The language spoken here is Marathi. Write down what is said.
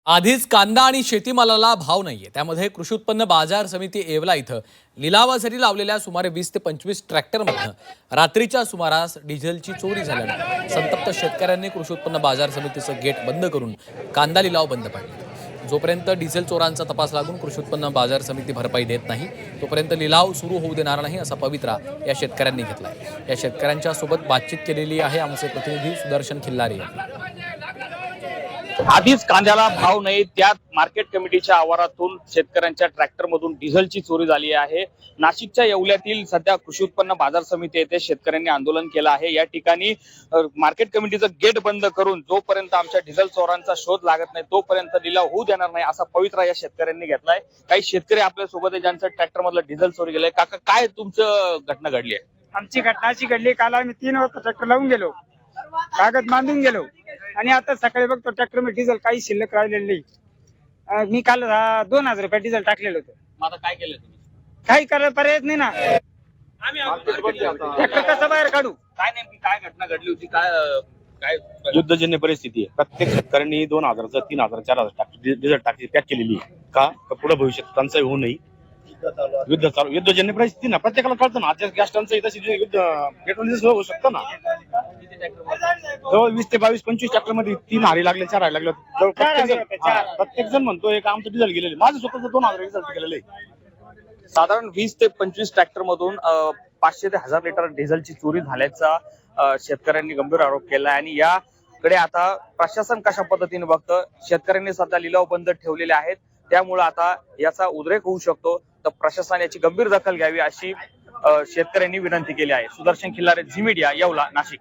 आधीच कांदा आणि शेतीमालाला भाव नाहीये. त्यामध्ये कृषी उत्पन्न बाजार समिती येवला इथं लिलावासाठी लावलेल्या सुमारे 20 ते 25 ट्रॅक्टरमधनं रात्रीच्या सुमारास डिझेलची चोरी झाल्यानं संतप्त शेतकऱ्यांनी कृषी उत्पन्न बाजार समितीचं गेट बंद करून कांदा लिलाव बंद पाडले. जोपर्यंत डिझेल चोरांचा तपास लागून कृषी उत्पन्न बाजार समिती भरपाई देत नाही तोपर्यंत लिलाव सुरू होऊ देणार नाही असा पवित्रा या शेतकऱ्यांनी घेतलाय. या शेतकऱ्यांच्या सोबत बातचीत केलेली आहे आमचे प्रतिनिधी सुदर्शन खिल्लारे यांनी. आधीच कांद्याला भाव नाही, त्यात मार्केट कमिटीच्या आवारातून शेतकऱ्यांच्या ट्रॅक्टरमधून डिझेलची चोरी झाली आहे. नाशिकच्या येवल्यातील सध्या कृषी उत्पन्न बाजार समिती येथे शेतकऱ्यांनी आंदोलन केलं आहे. या ठिकाणी मार्केट कमिटीचं गेट बंद करून जोपर्यंत आमच्या डिझेल चोरांचा शोध लागत नाही तोपर्यंत लिलाव होऊ देणार नाही असा पवित्रा या शेतकऱ्यांनी घेतलाय. काही शेतकरी आपल्या सोबत आहे ज्यांचं ट्रॅक्टर मधलं डिझेल चोरी गेलंय. काका, काय तुमचं घटना घडली आहे? आमची घटना अशी घडली, काल आम्ही 3 वाजता ट्रॅक्टर लावून गेलो, कागद बांधून गेलो आणि आता सकाळी बघतो ट्रॅक्टर मध्ये डिझेल काही शिल्लक राहिलेलं नाही. मी काल 2000 रुपये डिझेल टाकलेलं होतं. आता काय केलं तुम्ही? काही करायला पर्यायच नाही ना. ट्रॅक्टर कसं बाहेर काढू? काय नेमकी काय घटना घडली होती? काय युद्धजन्य परिस्थिती आहे. प्रत्येक शेतकऱ्यांनी 2000, 3000, 4000 डिझेल टाकी पॅक केलेली आहे. का पुढे भविष्यात टंचाई होऊ नये. युद्ध चालू, युद्धजन्य परिस्थिती ना, प्रत्येकाला कळतं ना. आता गॅस टंचाई तशी युद्ध पेट्रोल डिझेल होऊ शकतं ना. जवळ 20 ते 22, 25 ट्रॅक्टर मध्ये 3 हारी लागले, 4 हारी लागले. प्रत्येक जण म्हणतोय का आमचं डिझेल गेलेलं. माझं स्वतःचं 2000 डिझेल केलेलं आहे. साधारण 20 ते 25 ट्रॅक्टर मधून 500 ते 1000 लिटर डिझेलची चोरी झाल्याचा शेतकऱ्यांनी गंभीर आरोप केला आणि याकडे आता प्रशासन कशा पद्धतीने बघतं. शेतकऱ्यांनी सध्या लिलाव बंद ठेवलेले आहेत, त्यामुळे आता याचा उद्रेक होऊ शकतो. तर प्रशासन याची गंभीर दखल घ्यावी अशी शेतकऱ्यांनी विनंती केली आहे. सुदर्शन खिल्लारे, झी मीडिया, येवला, नाशिक.